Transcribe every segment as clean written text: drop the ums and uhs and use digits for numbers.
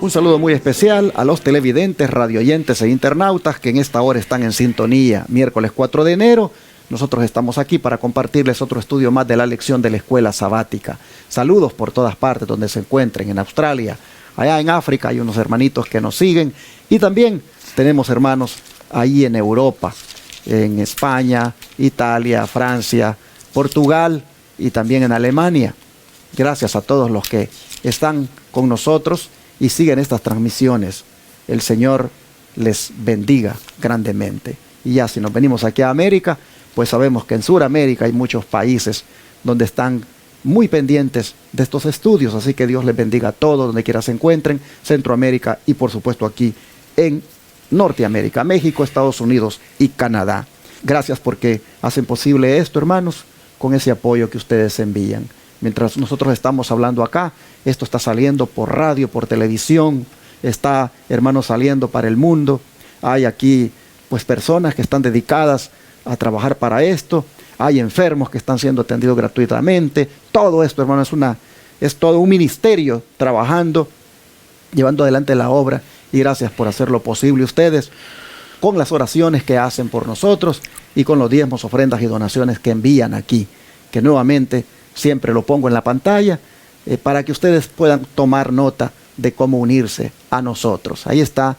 Un saludo muy especial a los televidentes, radioyentes e internautas que en esta hora están en sintonía. Miércoles 4 de enero, nosotros estamos aquí para compartirles otro estudio más de la lección de la escuela sabática. Saludos por todas partes donde se encuentren, en Australia, allá en África hay unos hermanitos que nos siguen y también tenemos hermanos ahí en Europa, en España, Italia, Francia, Portugal y también en Alemania. Gracias a todos los que están con nosotros y siguen estas transmisiones. El Señor les bendiga grandemente. Y ya si nos venimos aquí a América, pues sabemos que en Sudamérica hay muchos países donde están muy pendientes de estos estudios. Así que Dios les bendiga a todos donde quiera se encuentren, Centroamérica y por supuesto aquí en Norteamérica, México, Estados Unidos y Canadá. Gracias porque hacen posible esto, hermanos, con ese apoyo que ustedes envían. Mientras nosotros estamos hablando acá, esto está saliendo por radio, por televisión, está, hermanos, saliendo para el mundo. Hay aquí, pues, personas que están dedicadas a trabajar para esto. Hay enfermos que están siendo atendidos gratuitamente. Todo esto, hermanos, es todo un ministerio trabajando, llevando adelante la obra. Y gracias por hacerlo posible ustedes, con las oraciones que hacen por nosotros y con los diezmos, ofrendas y donaciones que envían aquí, que nuevamente siempre lo pongo en la pantalla para que ustedes puedan tomar nota de cómo unirse a nosotros. Ahí está,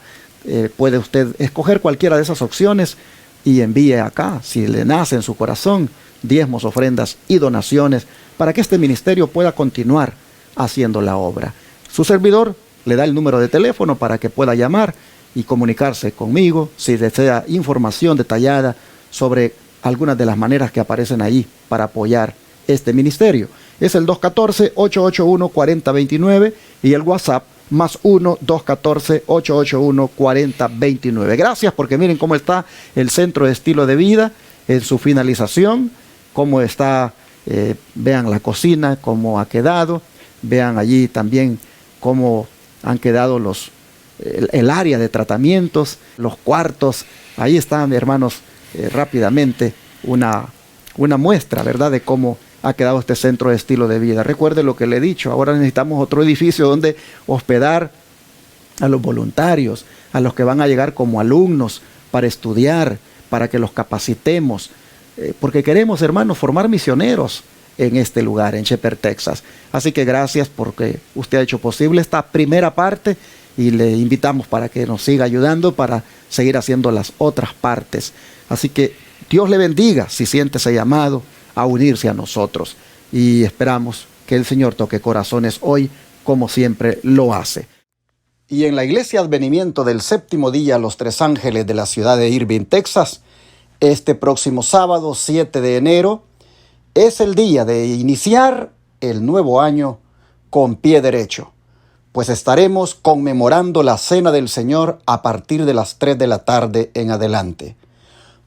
puede usted escoger cualquiera de esas opciones y envíe acá, si le nace en su corazón, diezmos, ofrendas y donaciones para que este ministerio pueda continuar haciendo la obra. Su servidor le da el número de teléfono para que pueda llamar y comunicarse conmigo si desea información detallada sobre algunas de las maneras que aparecen ahí para apoyar este ministerio. Es el 214-881-4029 y el WhatsApp más 1-214-881-4029. Gracias, porque miren cómo está el Centro de Estilo de Vida en su finalización, cómo está, vean la cocina, cómo ha quedado, vean allí también cómo han quedado el área de tratamientos, los cuartos. Ahí están, hermanos, rápidamente una muestra, ¿verdad?, de cómo ha quedado este centro de estilo de vida. Recuerde lo que le he dicho, ahora necesitamos otro edificio donde hospedar a los voluntarios, a los que van a llegar como alumnos para estudiar, para que los capacitemos, porque queremos, hermanos, formar misioneros en este lugar, en Shepherd, Texas. Así que gracias porque usted ha hecho posible esta primera parte y le invitamos para que nos siga ayudando para seguir haciendo las otras partes. Así que Dios le bendiga si siente ese llamado a unirse a nosotros y esperamos que el Señor toque corazones hoy como siempre lo hace. Y en la Iglesia Advenimiento del Séptimo Día Los Tres Ángeles de la ciudad de Irving, Texas, este próximo sábado 7 de enero es el día de iniciar el nuevo año con pie derecho, pues estaremos conmemorando la Cena del Señor a partir de las 3 de la tarde en adelante.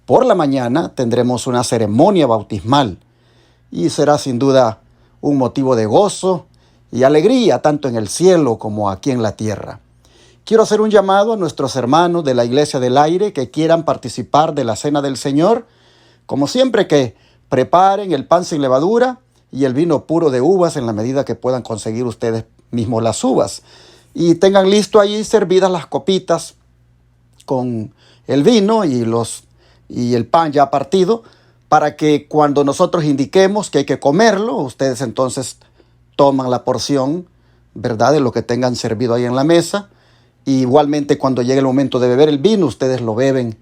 Por la mañana tendremos una ceremonia bautismal y será sin duda un motivo de gozo y alegría tanto en el cielo como aquí en la tierra. Quiero hacer un llamado a nuestros hermanos de la Iglesia del Aire que quieran participar de la Cena del Señor, como siempre, que preparen el pan sin levadura y el vino puro de uvas en la medida que puedan conseguir ustedes mismos las uvas. Y tengan listo allí servidas las copitas con el vino y el pan ya partido, para que cuando nosotros indiquemos que hay que comerlo, ustedes entonces toman la porción, ¿verdad?, de lo que tengan servido ahí en la mesa. Y igualmente cuando llegue el momento de beber el vino, ustedes lo beben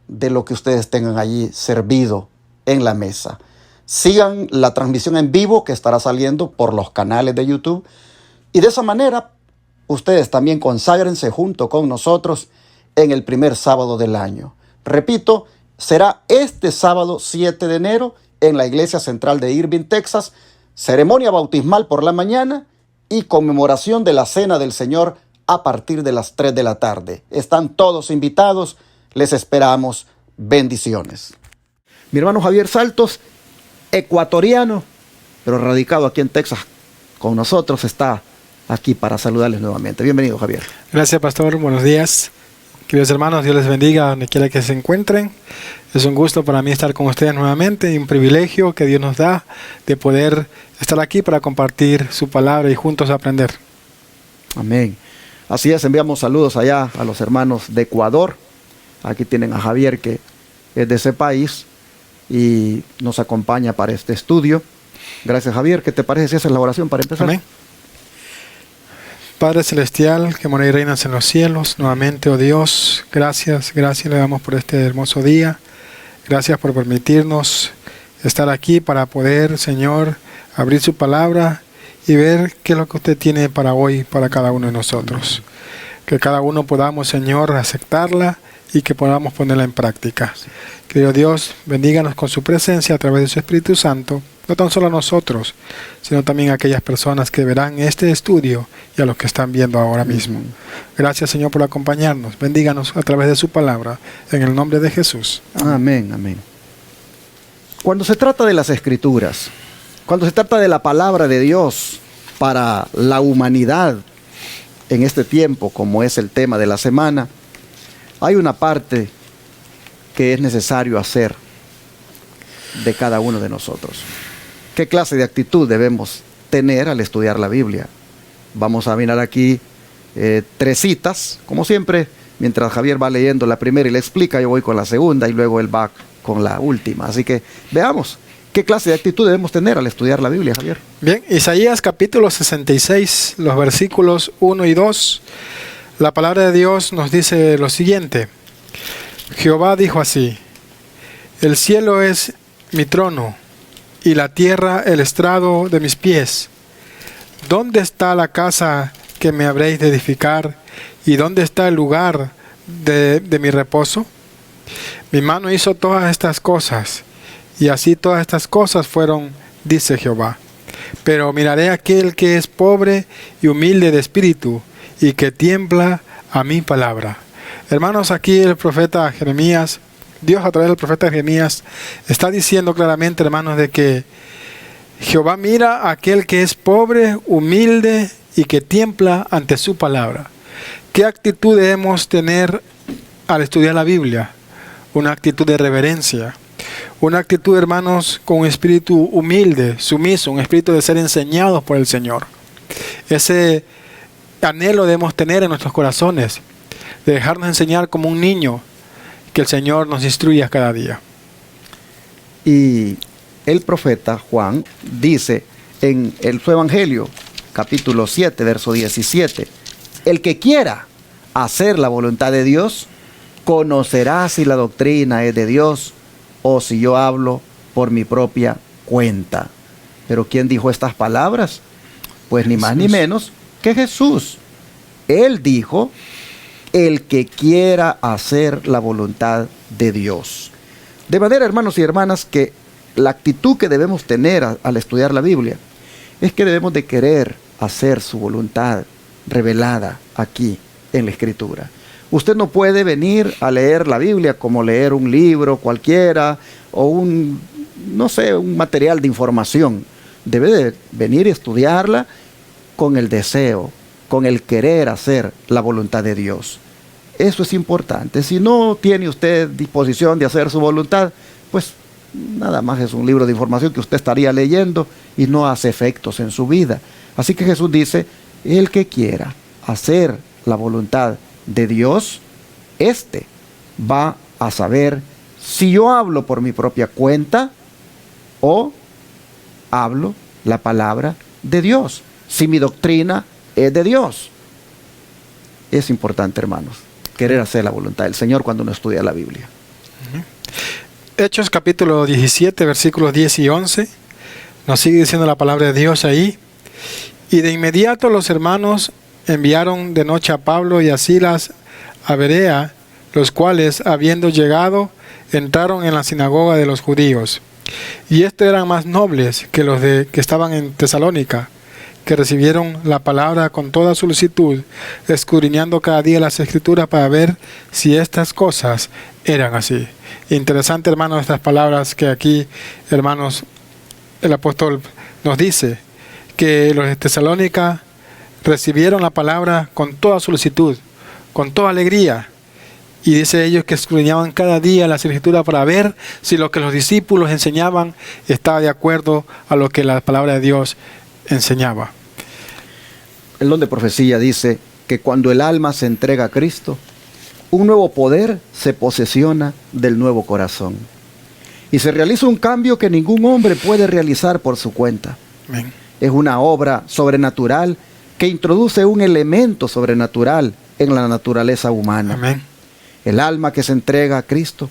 de lo que ustedes tengan allí servido en la mesa. Sigan la transmisión en vivo que estará saliendo por los canales de YouTube. Y de esa manera, ustedes también conságrense junto con nosotros en el primer sábado del año. Repito, será este sábado 7 de enero en la Iglesia Central de Irving, Texas, ceremonia bautismal por la mañana y conmemoración de la Cena del Señor a partir de las 3 de la tarde. Están todos invitados, les esperamos. Bendiciones. Mi hermano Javier Saltos, ecuatoriano, pero radicado aquí en Texas con nosotros, está aquí para saludarles nuevamente. Bienvenido, Javier. Gracias, pastor. Buenos días. Queridos hermanos, Dios les bendiga donde quiera que se encuentren. Es un gusto para mí estar con ustedes nuevamente y un privilegio que Dios nos da de poder estar aquí para compartir su palabra y juntos aprender. Amén. Así es, enviamos saludos allá a los hermanos de Ecuador. Aquí tienen a Javier, que es de ese país y nos acompaña para este estudio. Gracias, Javier. ¿Qué te parece si haces la oración para empezar? Amén. Padre Celestial, que mora y reinas en los cielos, nuevamente, oh Dios, gracias le damos por este hermoso día. Gracias por permitirnos estar aquí para poder, Señor, abrir su palabra y ver qué es lo que usted tiene para hoy, para cada uno de nosotros. Que cada uno podamos, Señor, aceptarla y que podamos ponerla en práctica. Querido Dios, bendíganos con su presencia a través de su Espíritu Santo, no tan solo a nosotros, sino también a aquellas personas que verán este estudio y a los que están viendo ahora mismo. Gracias, Señor, por acompañarnos. Bendíganos a través de su palabra, en el nombre de Jesús. Amén, amén. Cuando se trata de las Escrituras, cuando se trata de la palabra de Dios para la humanidad en este tiempo, como es el tema de la semana, hay una parte que es necesario hacer de cada uno de nosotros. ¿Qué clase de actitud debemos tener al estudiar la Biblia? Vamos a mirar aquí 3 citas, como siempre, mientras Javier va leyendo la primera y le explica, yo voy con la segunda y luego él va con la última. Así que veamos qué clase de actitud debemos tener al estudiar la Biblia, Javier. Bien, Isaías capítulo 66, los versículos 1 y 2. La palabra de Dios nos dice lo siguiente. Jehová dijo así: el cielo es mi trono y la tierra el estrado de mis pies. ¿Dónde está la casa que me habréis de edificar? ¿Y dónde está el lugar de mi reposo? Mi mano hizo todas estas cosas, y así todas estas cosas fueron, dice Jehová. Pero miraré a aquel que es pobre y humilde de espíritu, y que tiembla a mi palabra. Hermanos, aquí el profeta Jeremías, Dios a través del profeta Jeremías, está diciendo claramente, hermanos, de que Jehová mira a aquel que es pobre, humilde y que tiembla ante su palabra. ¿Qué actitud debemos tener al estudiar la Biblia? Una actitud de reverencia. Una actitud, hermanos, con un espíritu humilde, sumiso, un espíritu de ser enseñados por el Señor. Ese anhelo debemos tener en nuestros corazones, de dejarnos enseñar como un niño, que el Señor nos instruya cada día. Y el profeta Juan dice en su Evangelio, capítulo 7, verso 17, el que quiera hacer la voluntad de Dios, conocerá si la doctrina es de Dios o si yo hablo por mi propia cuenta. Pero ¿quién dijo estas palabras? Pues ni más ni menos que Jesús. Él dijo: el que quiera hacer la voluntad de Dios. De manera, hermanos y hermanas, que la actitud que debemos tener al estudiar la Biblia es que debemos de querer hacer su voluntad revelada aquí en la Escritura. Usted no puede venir a leer la Biblia como leer un libro cualquiera o un material de información. Debe de venir y estudiarla con el deseo, con el querer hacer la voluntad de Dios. Eso es importante. Si no tiene usted disposición de hacer su voluntad, pues nada más es un libro de información que usted estaría leyendo y no hace efectos en su vida. Así que Jesús dice: el que quiera hacer la voluntad de Dios, este va a saber si yo hablo por mi propia cuenta o hablo la palabra de Dios, si mi doctrina es de Dios. Es importante, hermanos, querer hacer la voluntad del Señor cuando uno estudia la Biblia. Hechos capítulo 17, versículos 10 y 11, nos sigue diciendo la palabra de Dios ahí. Y de inmediato los hermanos enviaron de noche a Pablo y a Silas a Berea, los cuales, habiendo llegado, entraron en la sinagoga de los judíos. Y estos eran más nobles que los que estaban en Tesalónica, que recibieron la palabra con toda solicitud, escudriñando cada día las Escrituras para ver si estas cosas eran así. Interesante, hermanos, estas palabras que aquí, hermanos, el apóstol nos dice, que los de Tesalónica recibieron la palabra con toda solicitud, con toda alegría. Y dice ellos que escudriñaban cada día las Escrituras para ver si lo que los discípulos enseñaban estaba de acuerdo a lo que la palabra de Dios enseñaba. El don de profecía dice que cuando el alma se entrega a Cristo, un nuevo poder se posesiona del nuevo corazón. Y se realiza un cambio que ningún hombre puede realizar por su cuenta. Amén. Es una obra sobrenatural que introduce un elemento sobrenatural en la naturaleza humana. Amén. El alma que se entrega a Cristo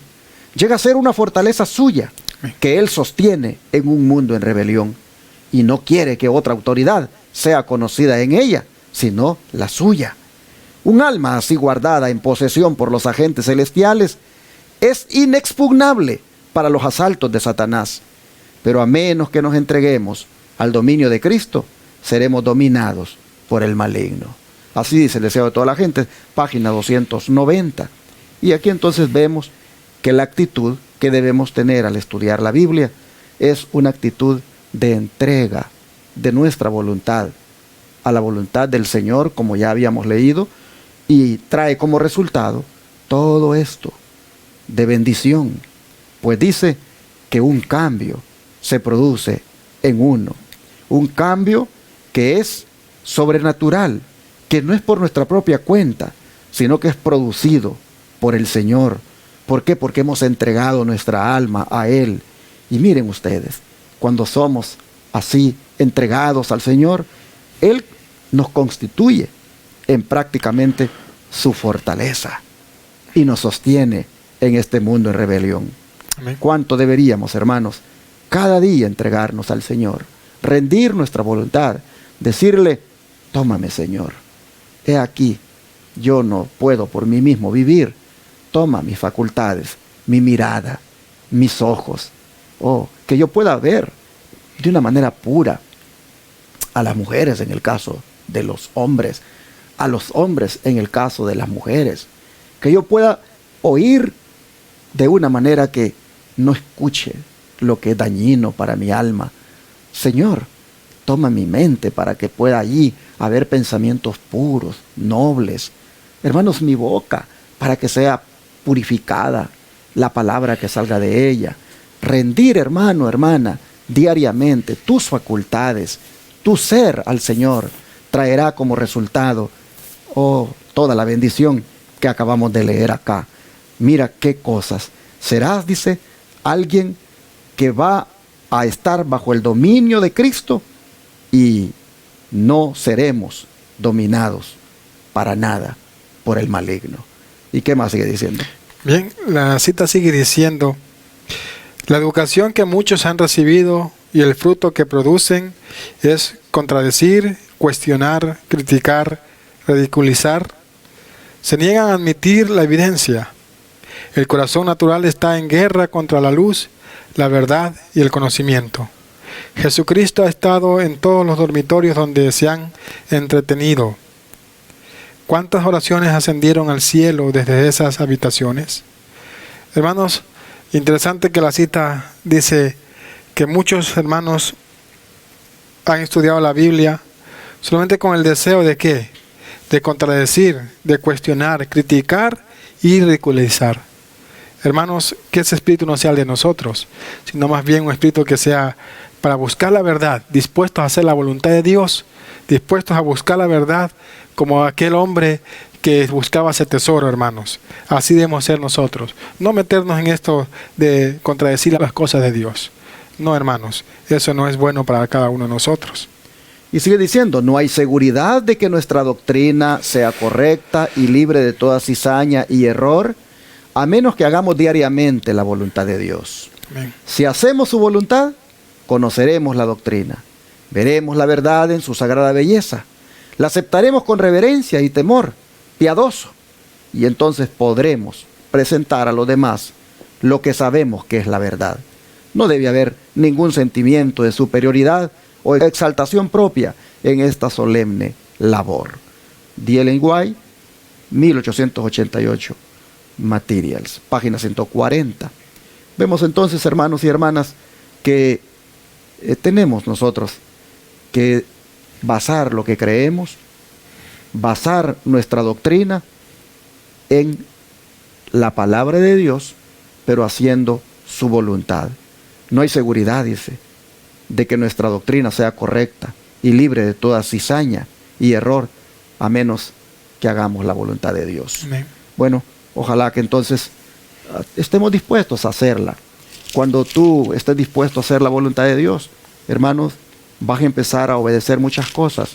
llega a ser una fortaleza suya, Amén, que Él sostiene en un mundo en rebelión y no quiere que otra autoridad sea conocida en ella, sino la suya. Un alma así guardada en posesión por los agentes celestiales es inexpugnable para los asaltos de Satanás. Pero a menos que nos entreguemos al dominio de Cristo, seremos dominados por el maligno. Así dice el deseo de toda la gente, página 290. Y aquí entonces vemos que la actitud que debemos tener al estudiar la Biblia es una actitud de entrega de nuestra voluntad a la voluntad del Señor, como ya habíamos leído, y trae como resultado todo esto de bendición, pues dice que un cambio se produce en uno, un cambio que es sobrenatural, que no es por nuestra propia cuenta, sino que es producido por el Señor. ¿Por qué? Porque hemos entregado nuestra alma a Él. Y miren ustedes, cuando somos así entregados al Señor, Él nos constituye en prácticamente su fortaleza y nos sostiene en este mundo en rebelión. amén, ¿Cuánto deberíamos, hermanos, cada día entregarnos al Señor, rendir nuestra voluntad, decirle, tómame, Señor, he aquí, yo no puedo por mí mismo vivir, toma mis facultades, mi mirada, mis ojos, que yo pueda ver de una manera pura a las mujeres en el caso de los hombres, a los hombres en el caso de las mujeres, que yo pueda oír de una manera que no escuche lo que es dañino para mi alma. Señor, toma mi mente para que pueda allí haber pensamientos puros, nobles. Hermanos, mi boca para que sea purificada la palabra que salga de ella. Rendir, hermano, hermana, diariamente tus facultades, tu ser al Señor traerá como resultado toda la bendición que acabamos de leer acá. Mira qué cosas. Serás, dice, alguien que va a estar bajo el dominio de Cristo y no seremos dominados para nada por el maligno. ¿Y qué más sigue diciendo? Bien, la cita sigue diciendo, la educación que muchos han recibido y el fruto que producen es contradecir, cuestionar, criticar, ridiculizar. Se niegan a admitir la evidencia. El corazón natural está en guerra contra la luz, la verdad y el conocimiento. Jesucristo ha estado en todos los dormitorios donde se han entretenido. ¿Cuántas oraciones ascendieron al cielo desde esas habitaciones? Hermanos, interesante que la cita dice que muchos hermanos han estudiado la Biblia solamente con el deseo de ¿qué? De contradecir, de cuestionar, criticar y ridiculizar. Hermanos, que ese espíritu no sea el de nosotros, sino más bien un espíritu que sea para buscar la verdad, dispuestos a hacer la voluntad de Dios, dispuestos a buscar la verdad como aquel hombre que buscaba ese tesoro, hermanos. Así debemos ser nosotros. No meternos en esto de contradecir las cosas de Dios. No, hermanos, eso no es bueno para cada uno de nosotros. Y sigue diciendo, no hay seguridad de que nuestra doctrina sea correcta y libre de toda cizaña y error, a menos que hagamos diariamente la voluntad de Dios. Amén. Si hacemos su voluntad, conoceremos la doctrina, veremos la verdad en su sagrada belleza, la aceptaremos con reverencia y temor, piadoso, y entonces podremos presentar a los demás lo que sabemos que es la verdad. No debe haber ningún sentimiento de superioridad o exaltación propia en esta solemne labor. D. Ellen White, 1888, Materials, página 140. Vemos entonces, hermanos y hermanas, que tenemos nosotros que basar lo que creemos, basar nuestra doctrina en la palabra de Dios, pero haciendo su voluntad. No hay seguridad, dice, de que nuestra doctrina sea correcta y libre de toda cizaña y error, a menos que hagamos la voluntad de Dios. Amén. Bueno, ojalá que entonces estemos dispuestos a hacerla. Cuando tú estés dispuesto a hacer la voluntad de Dios, hermanos, vas a empezar a obedecer muchas cosas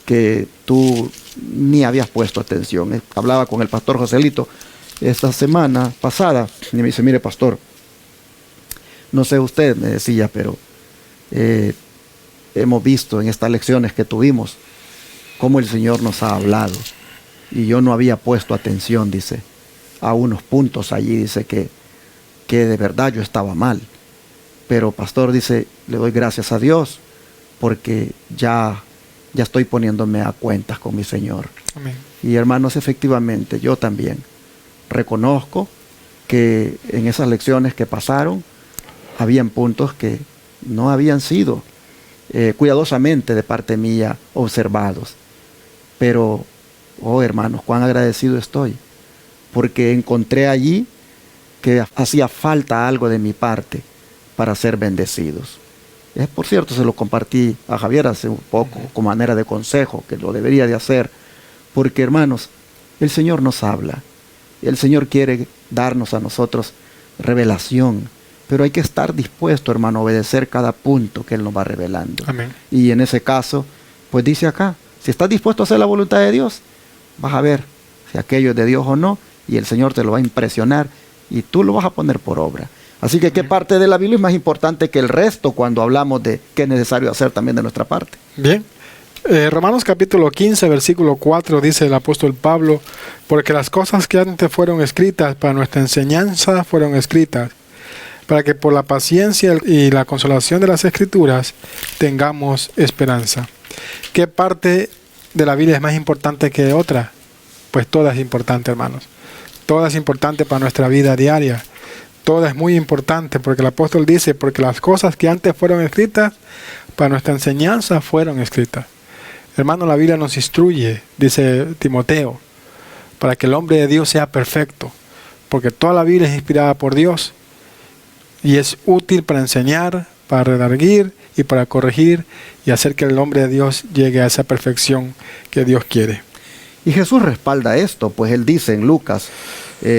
que tú ni habías puesto atención. Hablaba con el pastor Joselito esta semana pasada y me dice, mire pastor, no sé usted, me decía, pero hemos visto en estas lecciones que tuvimos cómo el Señor nos ha hablado y yo no había puesto atención, dice, a unos puntos allí, dice que de verdad yo estaba mal, pero pastor, dice, le doy gracias a Dios porque ya estoy poniéndome a cuentas con mi Señor. Amén. Y hermanos, efectivamente, yo también reconozco que en esas lecciones que pasaron, habían puntos que no habían sido cuidadosamente de parte mía observados. Pero, oh hermanos, cuán agradecido estoy, porque encontré allí que hacía falta algo de mi parte para ser bendecidos. Por cierto, se lo compartí a Javier hace un poco, como manera de consejo, que lo debería de hacer, porque hermanos, el Señor nos habla, el Señor quiere darnos a nosotros revelación, pero hay que estar dispuesto, hermano, a obedecer cada punto que Él nos va revelando. Amén. Y en ese caso, pues dice acá, si estás dispuesto a hacer la voluntad de Dios, vas a ver si aquello es de Dios o no, y el Señor te lo va a impresionar, y tú lo vas a poner por obra. Así que, ¿qué parte de la Biblia es más importante que el resto cuando hablamos de qué es necesario hacer también de nuestra parte? Bien. Romanos capítulo 15, versículo 4, dice el apóstol Pablo, porque las cosas que antes fueron escritas para nuestra enseñanza fueron escritas, para que por la paciencia y la consolación de las Escrituras tengamos esperanza. ¿Qué parte de la Biblia es más importante que otra? Pues toda es importante, hermanos. Toda es importante para nuestra vida diaria. Toda es muy importante porque el apóstol dice, porque las cosas que antes fueron escritas, para nuestra enseñanza fueron escritas. Hermano, la Biblia nos instruye, dice Timoteo, para que el hombre de Dios sea perfecto, porque toda la Biblia es inspirada por Dios y es útil para enseñar, para redarguir y para corregir y hacer que el hombre de Dios llegue a esa perfección que Dios quiere. Y Jesús respalda esto, pues Él dice en Lucas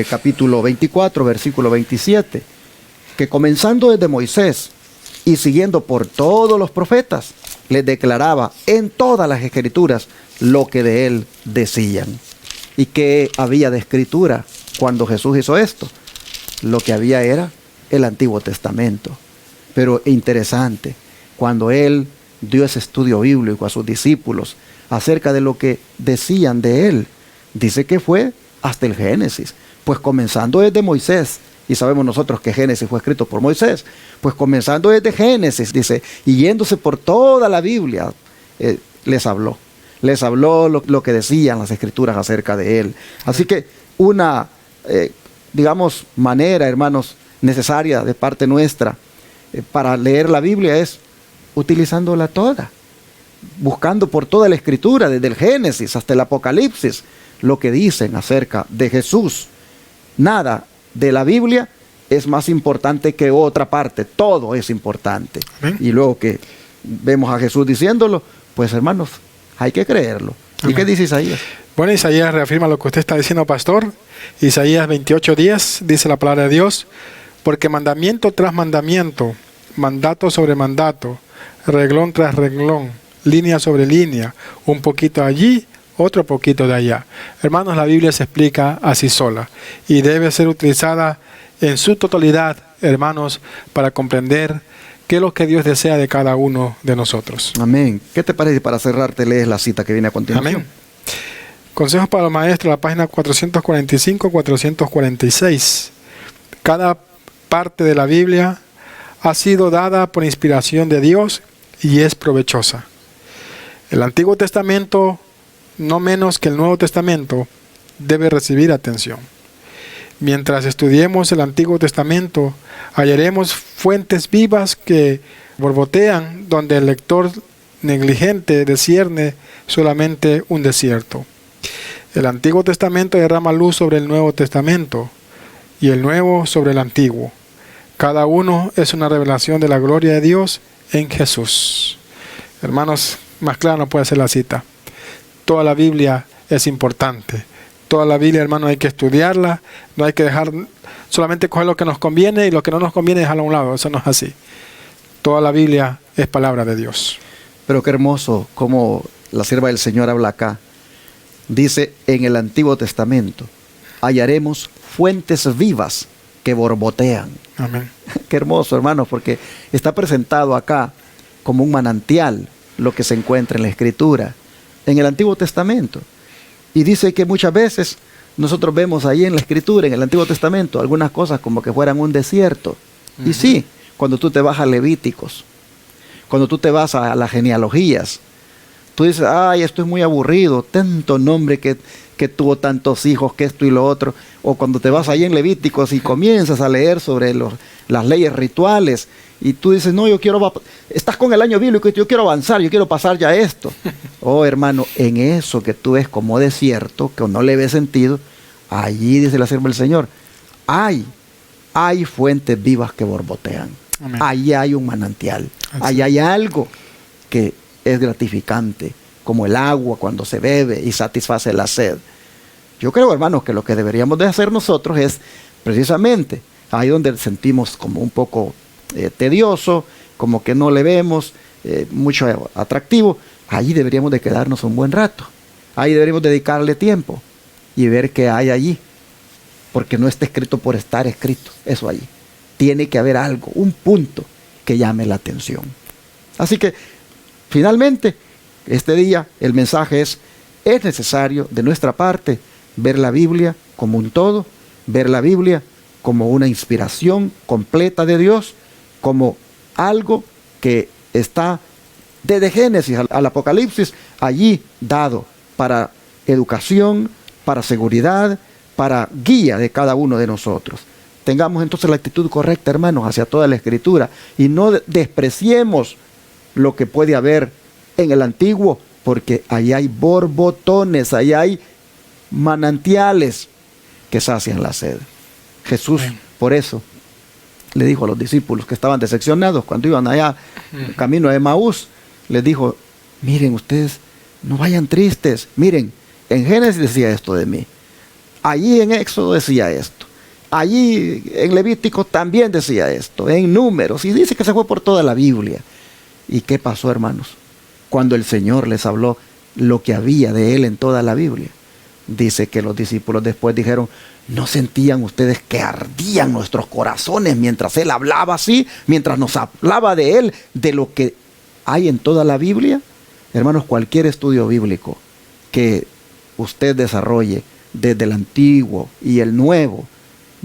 capítulo 24, versículo 27, que comenzando desde Moisés y siguiendo por todos los profetas, les declaraba en todas las escrituras lo que de Él decían. ¿Y qué había de escritura cuando Jesús hizo esto? Lo que había era el Antiguo Testamento. Pero interesante, cuando Él dio ese estudio bíblico a sus discípulos acerca de lo que decían de Él, dice que fue hasta el Génesis. Pues comenzando desde Moisés, y sabemos nosotros que Génesis fue escrito por Moisés, pues comenzando desde Génesis, dice, y yéndose por toda la Biblia, les habló lo que decían las Escrituras acerca de Él. Así que una, digamos, manera, hermanos, necesaria de parte nuestra para leer la Biblia es utilizándola toda, buscando por toda la Escritura, desde el Génesis hasta el Apocalipsis, lo que dicen acerca de Jesús. Nada de la Biblia es más importante que otra parte, todo es importante. Amén. Y luego que vemos a Jesús diciéndolo, pues hermanos, hay que creerlo. Amén. ¿Y qué dice Isaías? Bueno, Isaías reafirma lo que usted está diciendo, pastor. Isaías 28:10 dice la palabra de Dios, porque mandamiento tras mandamiento, mandato sobre mandato, reglón tras reglón, línea sobre línea, un poquito allí, otro poquito de allá. Hermanos, la Biblia se explica así sola y debe ser utilizada en su totalidad, hermanos, para comprender qué es lo que Dios desea de cada uno de nosotros. Amén. ¿Qué te parece para cerrar? Te lees la cita que viene a continuación. Amén. Consejos para los maestros, la página 445-446. Cada parte de la Biblia ha sido dada por inspiración de Dios y es provechosa. El Antiguo Testamento, no menos que el Nuevo Testamento, debe recibir atención. Mientras estudiemos el Antiguo Testamento, hallaremos fuentes vivas que borbotean donde el lector negligente discierne solamente un desierto. El Antiguo Testamento derrama luz sobre el Nuevo Testamento y el Nuevo sobre el Antiguo. Cada uno es una revelación de la gloria de Dios en Jesús. Hermanos, más claro no puede ser la cita. Toda la Biblia es importante. Toda la Biblia, hermano, hay que estudiarla, no hay que dejar solamente coger lo que nos conviene y lo que no nos conviene dejarlo a un lado. Eso no es así. Toda la Biblia es palabra de Dios. Pero qué hermoso como la sierva del Señor habla acá. Dice, en el Antiguo Testamento hallaremos fuentes vivas que borbotean. Amén. Qué hermoso, hermanos, porque está presentado acá como un manantial lo que se encuentra en la Escritura, en el Antiguo Testamento. Y dice que muchas veces nosotros vemos ahí en la Escritura, en el Antiguo Testamento, algunas cosas como que fueran un desierto. Y sí, cuando tú te vas a Levíticos, cuando tú te vas a las genealogías, tú dices, ay, esto es muy aburrido, tanto nombre que tuvo tantos hijos, que esto y lo otro. O cuando te vas ahí en Levíticos y comienzas a leer sobre las leyes rituales, y tú dices, no, estás con el año bíblico y yo quiero avanzar, yo quiero pasar ya esto. Oh, hermano, en eso que tú ves como desierto, que no le ves sentido, allí dice la sierva del Señor, hay fuentes vivas que borbotean. Amén. Allí hay un manantial. Así. Allí hay algo que es gratificante, como el agua cuando se bebe y satisface la sed. Yo creo, hermanos, que lo que deberíamos de hacer nosotros es precisamente ahí donde sentimos como un poco tedioso, como que no le vemos mucho atractivo, allí deberíamos de quedarnos un buen rato. Ahí deberíamos dedicarle tiempo y ver qué hay allí, porque no está escrito por estar escrito, eso allí. Tiene que haber algo, un punto que llame la atención. Así que, finalmente, este día el mensaje es necesario de nuestra parte ver la Biblia como un todo, ver la Biblia como una inspiración completa de Dios, como algo que está desde Génesis al Apocalipsis allí dado para educación, para seguridad, para guía de cada uno de nosotros. Tengamos entonces la actitud correcta, hermanos, hacia toda la Escritura y no despreciemos lo que puede haber en el Antiguo, porque ahí hay borbotones, ahí hay manantiales que sacian la sed. Jesús, por eso, le dijo a los discípulos que estaban decepcionados cuando iban allá camino a Emaús, les dijo, miren ustedes, no vayan tristes, miren, en Génesis decía esto de mí, allí en Éxodo decía esto, allí en Levítico también decía esto, en Números, y dice que se fue por toda la Biblia. ¿Y qué pasó, hermanos? Cuando el Señor les habló lo que había de Él en toda la Biblia, dice que los discípulos después dijeron, ¿no sentían ustedes que ardían nuestros corazones mientras Él hablaba así? Mientras nos hablaba de Él, de lo que hay en toda la Biblia. Hermanos, cualquier estudio bíblico que usted desarrolle desde el Antiguo y el Nuevo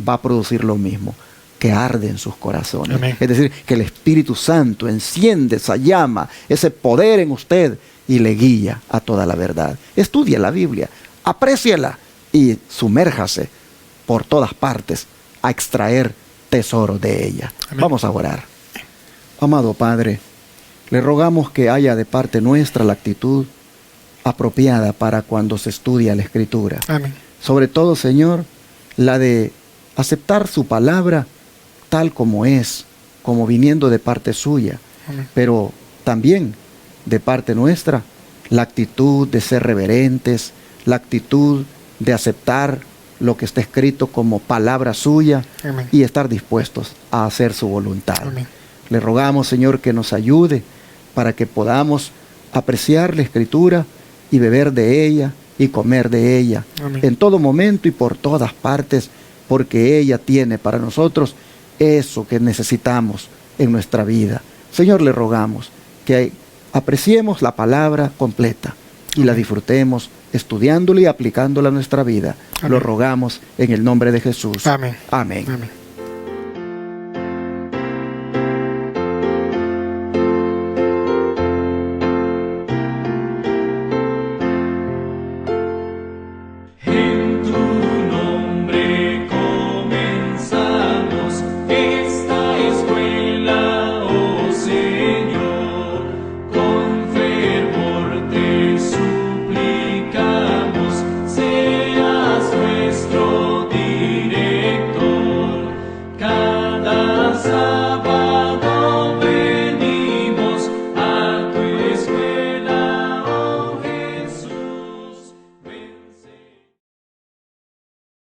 va a producir lo mismo, que arde en sus corazones. Amén. Es decir, que el Espíritu Santo enciende esa llama, ese poder en usted y le guía a toda la verdad. Estudie la Biblia, apréciela y sumérjase por todas partes a extraer tesoro de ella. Amén. Vamos a orar. Amado Padre, le rogamos que haya de parte nuestra la actitud apropiada para cuando se estudia la Escritura. Amén. Sobre todo, Señor, la de aceptar su palabra tal como es, como viniendo de parte suya. Amén. Pero también de parte nuestra, la actitud de ser reverentes, la actitud de aceptar lo que está escrito como palabra suya. Amén. Y estar dispuestos a hacer su voluntad. Amén. Le rogamos, Señor, que nos ayude para que podamos apreciar la Escritura y beber de ella y comer de ella. Amén. En todo momento y por todas partes, porque ella tiene para nosotros eso que necesitamos en nuestra vida. Señor, le rogamos que apreciemos la palabra completa y la disfrutemos estudiándola y aplicándola a nuestra vida. Amén. Lo rogamos en el nombre de Jesús. Amén. Amén. Amén.